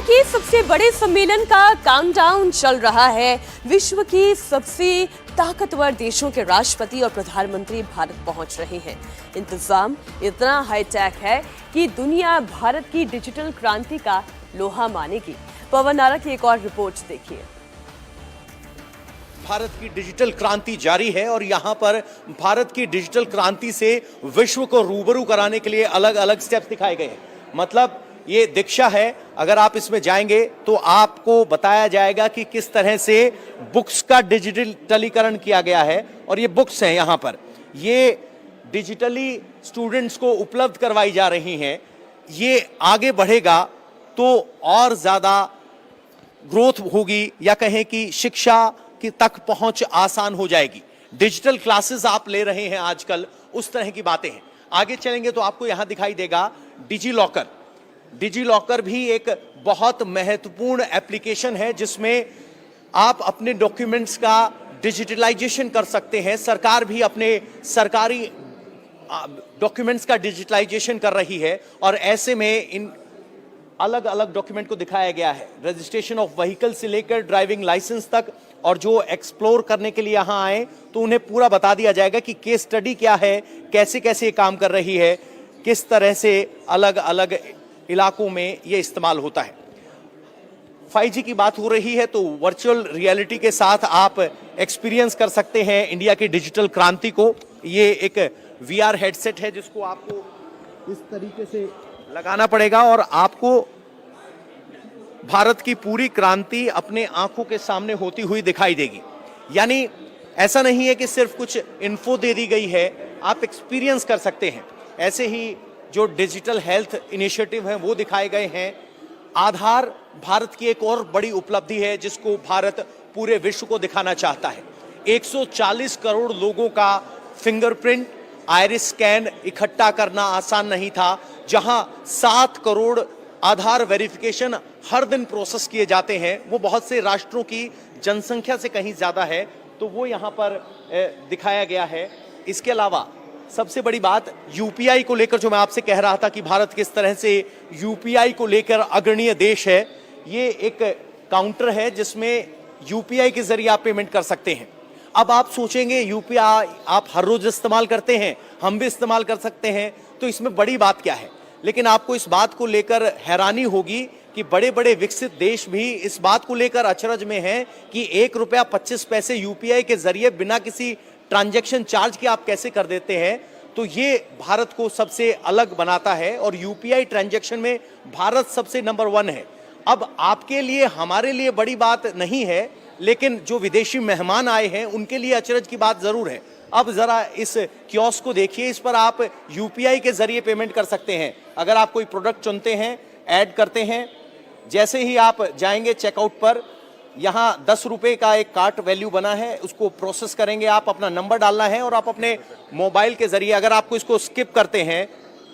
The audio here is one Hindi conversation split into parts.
के सबसे बड़े सम्मेलन का काउंटडाउन चल रहा है। विश्व के सबसे ताकतवर देशों के राष्ट्रपति और प्रधानमंत्री भारत पहुंच रहे हैं। इंतजाम इतना हाईटेक है कि दुनिया भारत की डिजिटल क्रांति का लोहा मानेगी। पवन नारा की एक और रिपोर्ट देखिए। भारत की डिजिटल क्रांति जारी है और यहाँ पर भारत की डिजिटल क्रांति से विश्व को रूबरू कराने के लिए अलग अलग स्टेप्स दिखाए गए हैं। मतलब ये दीक्षा है, अगर आप इसमें जाएंगे तो आपको बताया जाएगा कि किस तरह से बुक्स का डिजिटलीकरण किया गया है। और ये बुक्स हैं यहाँ पर, ये डिजिटली स्टूडेंट्स को उपलब्ध करवाई जा रही हैं। ये आगे बढ़ेगा तो और ज़्यादा ग्रोथ होगी, या कहें कि शिक्षा की तक पहुंच आसान हो जाएगी। डिजिटल क्लासेस आप ले रहे हैं आजकल, उस तरह की बातें हैं। आगे चलेंगे तो आपको यहां दिखाई देगा डिजी लॉकर। डिजी लॉकर भी एक बहुत महत्वपूर्ण एप्लीकेशन है जिसमें आप अपने डॉक्यूमेंट्स का डिजिटलाइजेशन कर सकते हैं। सरकार भी अपने सरकारी डॉक्यूमेंट्स का डिजिटलाइजेशन कर रही है और ऐसे में इन अलग अलग डॉक्यूमेंट को दिखाया गया है, रजिस्ट्रेशन ऑफ व्हीकल से लेकर ड्राइविंग लाइसेंस तक। और जो एक्सप्लोर करने के लिए यहाँ आए तो उन्हें पूरा बता दिया जाएगा कि केस स्टडी क्या है, कैसे कैसे काम कर रही है, किस तरह से अलग अलग इलाकों में ये इस्तेमाल होता है। 5G की बात हो रही है तो वर्चुअल रियलिटी के साथ आप एक्सपीरियंस कर सकते हैं इंडिया की डिजिटल क्रांति को। ये एक VR हेडसेट है जिसको आपको इस तरीके से लगाना पड़ेगा और आपको भारत की पूरी क्रांति अपने आंखों के सामने होती हुई दिखाई देगी। यानी ऐसा नहीं है कि सिर्फ कुछ इन्फो दे दी गई है, आप एक्सपीरियंस कर सकते हैं। ऐसे ही जो डिजिटल हेल्थ इनिशिएटिव हैं वो दिखाए गए हैं। आधार भारत की एक और बड़ी उपलब्धि है जिसको भारत पूरे विश्व को दिखाना चाहता है। 140 करोड़ लोगों का फिंगरप्रिंट, आइरिस स्कैन इकट्ठा करना आसान नहीं था। जहां 7 करोड़ आधार वेरिफिकेशन हर दिन प्रोसेस किए जाते हैं, वो बहुत से राष्ट्रों की जनसंख्या से कहीं ज्यादा है, तो वो यहाँ पर दिखाया गया है। इसके अलावा सबसे बड़ी बात यूपीआई को लेकर, जो मैं आपसे कह रहा था कि भारत किस तरह से यूपीआई को लेकर अग्रणीय देश है। ये एक काउंटर है जिसमें यूपीआई के जरिए आप पेमेंट कर सकते हैं। अब आप सोचेंगे यूपीआई आप हर रोज इस्तेमाल करते हैं, हम भी इस्तेमाल कर सकते हैं, तो इसमें बड़ी बात क्या है। लेकिन आपको इस बात को लेकर हैरानी होगी कि बड़े बड़े विकसित देश भी इस बात को लेकर अचरज में हैं कि 1 रुपया 25 पैसे यूपीआई के जरिए बिना किसी ट्रांजैक्शन चार्ज के आप कैसे कर देते हैं। तो ये भारत को सबसे अलग बनाता है और यूपीआई ट्रांजैक्शन में भारत सबसे नंबर 1 है। अब आपके लिए, हमारे लिए बड़ी बात नहीं है, लेकिन जो विदेशी मेहमान आए हैं उनके लिए अचरज की बात जरूर है। अब जरा इस कियोस्क को देखिए, इस पर आप यूपीआई के जरिए पेमेंट कर सकते हैं। अगर आप कोई प्रोडक्ट चुनते हैं, ऐड करते हैं, जैसे ही आप जाएंगे चेकआउट पर, यहाँ 10 रुपए का एक कार्ट वैल्यू बना है, उसको प्रोसेस करेंगे। आप अपना नंबर डालना है और आप अपने मोबाइल के जरिए, अगर आपको इसको स्किप करते हैं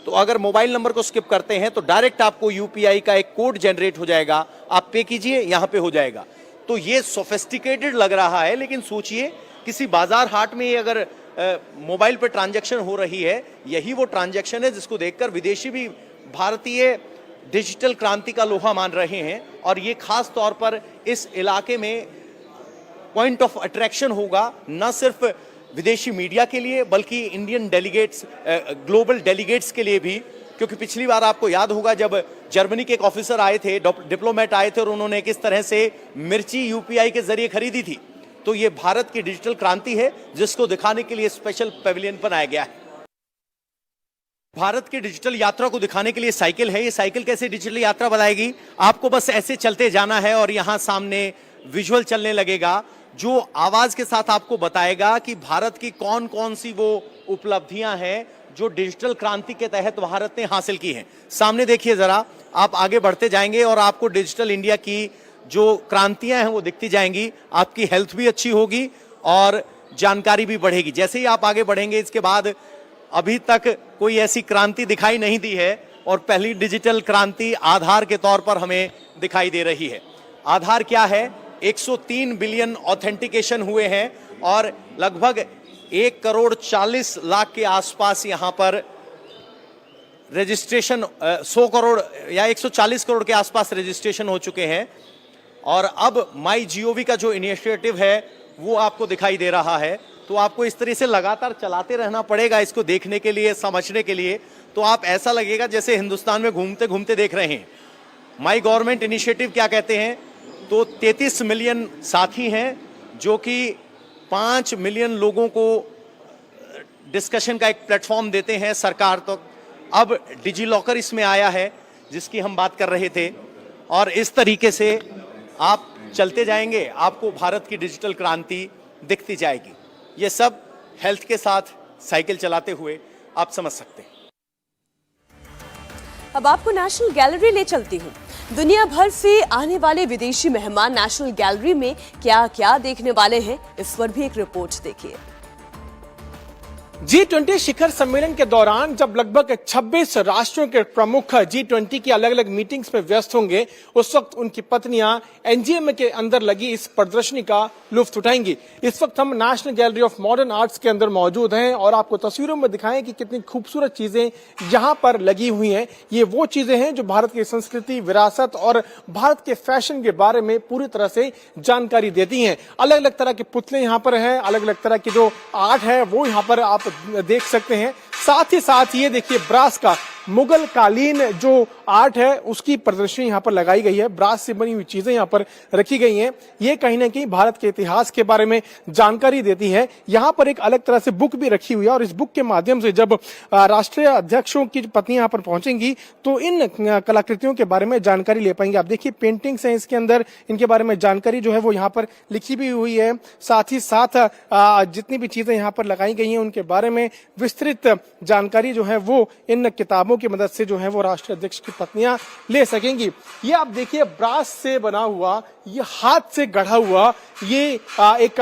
तो अगर मोबाइल नंबर को स्किप करते हैं तो डायरेक्ट आपको यूपीआई का एक कोड जनरेट हो जाएगा, आप पे कीजिए, यहाँ पे हो जाएगा। तो ये सोफिस्टिकेटेड लग रहा है, लेकिन सोचिए किसी बाजार हाट में अगर मोबाइल पे ट्रांजैक्शन हो रही है, यही वो ट्रांजैक्शन है जिसको देखकर विदेशी भी भारतीय डिजिटल क्रांति का लोहा मान रहे हैं। और ये खास तौर पर इस इलाके में पॉइंट ऑफ अट्रैक्शन होगा, न सिर्फ विदेशी मीडिया के लिए बल्कि इंडियन डेलीगेट्स, ग्लोबल डेलीगेट्स के लिए भी। क्योंकि पिछली बार आपको याद होगा जब जर्मनी के एक ऑफिसर आए थे, डिप्लोमेट आए थे, और उन्होंने किस तरह से मिर्ची यूपीआई के जरिए खरीदी थी। तो ये भारत की डिजिटल क्रांति है जिसको दिखाने के लिए स्पेशल पेविलियन बनाया गया है। भारत की डिजिटल यात्रा को दिखाने के लिए साइकिल है। ये साइकिल कैसे डिजिटल यात्रा बनाएगी, आपको बस ऐसे चलते जाना है और यहां सामने विजुअल चलने लगेगा जो आवाज के साथ आपको बताएगा कि भारत की कौन कौन सी वो उपलब्धियां हैं जो डिजिटल क्रांति के तहत भारत ने हासिल की हैं। सामने देखिए जरा, आप आगे बढ़ते जाएंगे और आपको डिजिटल इंडिया की जो क्रांतियां हैं वो दिखती जाएंगी। आपकी हेल्थ भी अच्छी होगी और जानकारी भी बढ़ेगी। जैसे ही आप आगे बढ़ेंगे, इसके बाद अभी तक कोई ऐसी क्रांति दिखाई नहीं दी है और पहली डिजिटल क्रांति आधार के तौर पर हमें दिखाई दे रही है। आधार क्या है? 103 बिलियन ऑथेंटिकेशन हुए हैं और लगभग 1 करोड़ 40 लाख के आसपास यहां पर रजिस्ट्रेशन 100 करोड़ या 140 करोड़ के आसपास रजिस्ट्रेशन हो चुके हैं। और अब माई जीओवी का जो इनिशिएटिव है वो आपको दिखाई दे रहा है। तो आपको इस तरह से लगातार चलाते रहना पड़ेगा इसको देखने के लिए, समझने के लिए। तो आप ऐसा लगेगा जैसे हिंदुस्तान में घूमते घूमते देख रहे हैं। माई गवर्नमेंट इनिशिएटिव क्या कहते हैं? तो 33 मिलियन साथी हैं जो कि 5 मिलियन लोगों को डिस्कशन का एक प्लेटफॉर्म देते हैं सरकार। तो अब डिजी लॉकर इसमें आया है जिसकी हम बात कर रहे थे। और इस तरीके से आप चलते जाएंगे, आपको भारत की डिजिटल क्रांति दिखती जाएगी। ये सब हेल्थ के साथ साइकिल चलाते हुए आप समझ सकते हैं। अब आपको नेशनल गैलरी ले चलती हूँ। दुनिया भर से आने वाले विदेशी मेहमान नेशनल गैलरी में क्या क्या देखने वाले हैं, इस पर भी एक रिपोर्ट देखिए। G20 शिखर सम्मेलन के दौरान जब लगभग 26 राष्ट्रों के प्रमुख G20 की अलग अलग मीटिंग्स में व्यस्त होंगे, उस वक्त उनकी पत्नियां एनजीएम के अंदर लगी इस प्रदर्शनी का लुत्फ उठाएंगी। इस वक्त हम national gallery of modern arts के अंदर मौजूद हैं और आपको तस्वीरों में दिखाएं कि कितनी खूबसूरत चीजें यहाँ पर लगी हुई हैं। ये वो चीजें हैं जो भारत की संस्कृति, विरासत और भारत के फैशन के बारे में पूरी तरह से जानकारी देती हैं। अलग अलग तरह के पुतले यहाँ पर हैं, अलग अलग तरह की जो आर्ट है वो यहाँ पर आप देख सकते हैं। साथ ही साथ ये देखिए ब्रास का मुगल कालीन जो आर्ट है उसकी प्रदर्शनी यहाँ पर लगाई गई है। ब्रास से बनी हुई चीजें यहाँ पर रखी गई हैं। ये कहीं ना कहीं भारत के इतिहास के बारे में जानकारी देती है। यहाँ पर एक अलग तरह से बुक भी रखी हुई है और इस बुक के माध्यम से जब राष्ट्रीय अध्यक्षों की पत्नी यहाँ पर पहुंचेंगी तो इन कलाकृतियों के बारे में जानकारी ले पाएंगे। आप देखिए पेंटिंग्स हैं इसके अंदर, इनके बारे में जानकारी जो है वो यहाँ पर लिखी भी हुई है। साथ ही साथ जितनी भी चीजें यहाँ पर लगाई गई हैं उनके बारे में विस्तृत जानकारी जो है वो इन किताबों की मदद से जो है वो राष्ट्रीय अध्यक्ष की पत्नियां ले सकेंगी। ये आप देखिए ब्रास से बना हुआ, ये हाथ से गढ़ा हुआ ये एक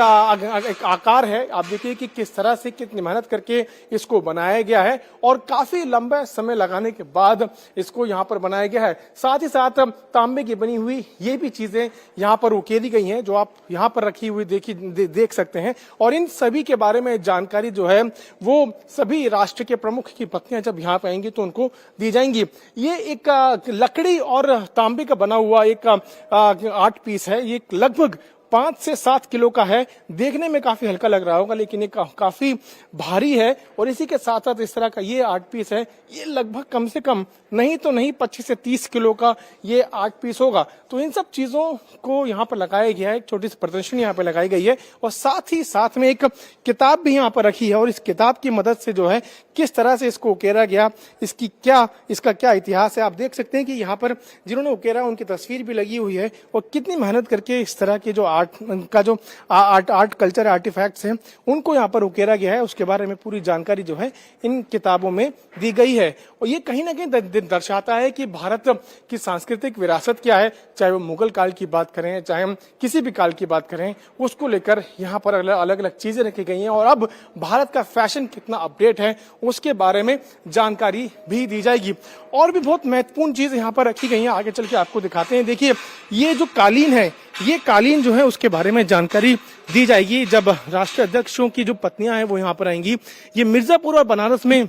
आकार है। आप देखिए कि किस तरह से कितनी मेहनत करके इसको बनाया गया है और काफी लंबा समय लगाने के बाद इसको यहाँ पर बनाया गया है। साथ ही साथ तांबे की बनी हुई ये भी चीजें यहाँ पर उकेरी गई हैं जो आप यहाँ पर रखी हुई देख सकते हैं। और इन सभी के बारे में जानकारी जो है वो सभी राष्ट्र के प्रमुख की पत्नियां जब यहाँ पे आएंगी तो उनको दी जाएंगी। ये एक लकड़ी और तांबे का बना हुआ एक आर्ट पीस है। ये लगभग 5 से 7 किलो का है। देखने में काफी हल्का लग रहा होगा लेकिन ये काफी भारी है। और इसी के साथ साथ इस तरह का ये आर्ट पीस है, ये लगभग कम से कम नहीं तो नहीं 25 से 30 किलो का ये आर्ट पीस होगा। तो इन सब चीजों को यहाँ पर लगाया गया है। एक छोटी सी प्रदर्शनी यहाँ पर लगाई गई है और साथ ही साथ में एक किताब भी यहाँ पर रखी है और इस किताब की मदद से जो है किस तरह से इसको उकेरा गया, इसका क्या इतिहास है। आप देख सकते हैं कि यहाँ पर जिन्होंने उकेरा उनकी तस्वीर भी लगी हुई है और कितनी मेहनत करके इस तरह के जो आर्ट कल्चर आर्टिफैक्ट्स हैं उनको यहाँ पर उकेरा गया है। उसके बारे में पूरी जानकारी जो है इन किताबों में दी गई है। और ये कहीं ना कहीं दर्शाता है कि भारत की सांस्कृतिक विरासत क्या है, चाहे वो मुगल काल की बात करें, चाहे हम किसी भी काल की बात करें, उसको लेकर यहाँ पर अलग अलग चीजें रखी गई हैं। और अब भारत का फैशन कितना अपडेट है उसके बारे में जानकारी भी दी जाएगी। और भी बहुत महत्वपूर्ण चीज यहाँ पर रखी गई है, आगे चल के आपको दिखाते हैं। देखिए ये जो कालीन है, ये कालीन जो है उसके बारे में जानकारी दी जाएगी जब राष्ट्रीय अध्यक्षों की जो पत्नियां हैं वो यहाँ पर आएंगी। ये मिर्जापुर और बनारस में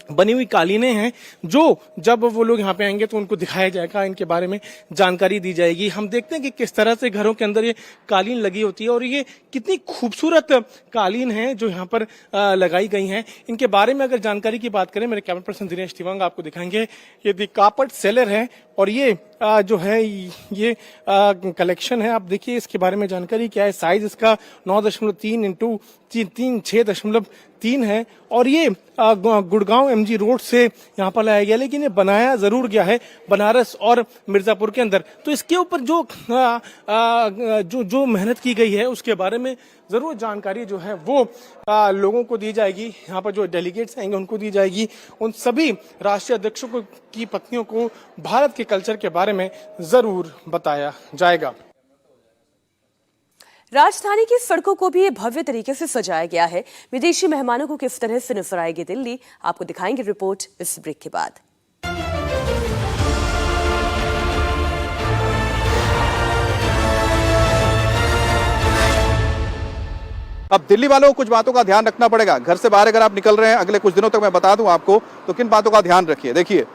बनी हुई कालीनें हैं जो जब वो लोग यहाँ पे आएंगे तो उनको दिखाया जाएगा, इनके बारे में जानकारी दी जाएगी। हम देखते हैं कि किस तरह से घरों के अंदर ये कालीन लगी होती है और ये कितनी खूबसूरत कालीन है जो यहाँ पर लगाई गई हैं। इनके बारे में अगर जानकारी की बात करें, मेरे कैमरा पर्सन दिनेश तिवांग आपको दिखाएंगे। ये दी कार्पेट सेलर है और ये जो है ये कलेक्शन है। आप देखिए इसके बारे में जानकारी क्या है। साइज इसका 9.3 इंटू 6.3 है और ये गुड़गांव एमजी रोड से यहाँ पर लाया गया, लेकिन ये बनाया जरूर गया है बनारस और मिर्जापुर के अंदर। तो इसके ऊपर जो मेहनत की गई है उसके बारे में जरूर जानकारी जो है वो लोगों को दी जाएगी। यहाँ पर जो डेलीगेट्स आएंगे उनको दी जाएगी। उन सभी राष्ट्रीय अध्यक्षों की पत्नियों को भारत के कल्चर के बारे में जरूर बताया जाएगा। राजधानी की सड़कों को भी भव्य तरीके से सजाया गया है। विदेशी मेहमानों को किस तरह से नजर आएगी दिल्ली, आपको दिखाएंगे रिपोर्ट इस ब्रेक के बाद। अब दिल्ली वालों को कुछ बातों का ध्यान रखना पड़ेगा। घर से बाहर अगर आप निकल रहे हैं अगले कुछ दिनों तक, मैं बता दूं आपको तो किन बातों का ध्यान रखिए। देखिए,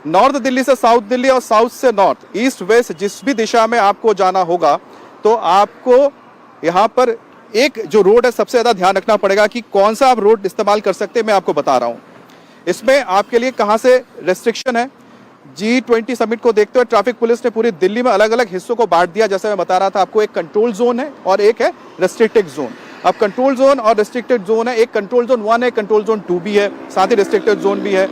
नॉर्थ दिल्ली से साउथ दिल्ली और साउथ से नॉर्थ, ईस्ट वेस्ट, जिस भी दिशा में आपको जाना होगा तो आपको यहाँ पर एक जो रोड है सबसे ज्यादा ध्यान रखना पड़ेगा कि कौन सा आप रोड इस्तेमाल कर सकते हैं। मैं आपको बता रहा हूँ इसमें आपके लिए कहाँ से रेस्ट्रिक्शन है। G20 समिट को देखते हुए ट्रैफिक पुलिस ने पूरी दिल्ली में अलग अलग हिस्सों को बांट दिया। जैसे मैं बता रहा था आपको, एक कंट्रोल जोन है और एक है रेस्ट्रिक्टेड जोन। अब कंट्रोल जोन और रेस्ट्रिक्टेड जोन है, एक कंट्रोल जोन 1 है, कंट्रोल जोन 2 भी है, साथ ही रेस्ट्रिक्टेड जोन भी है।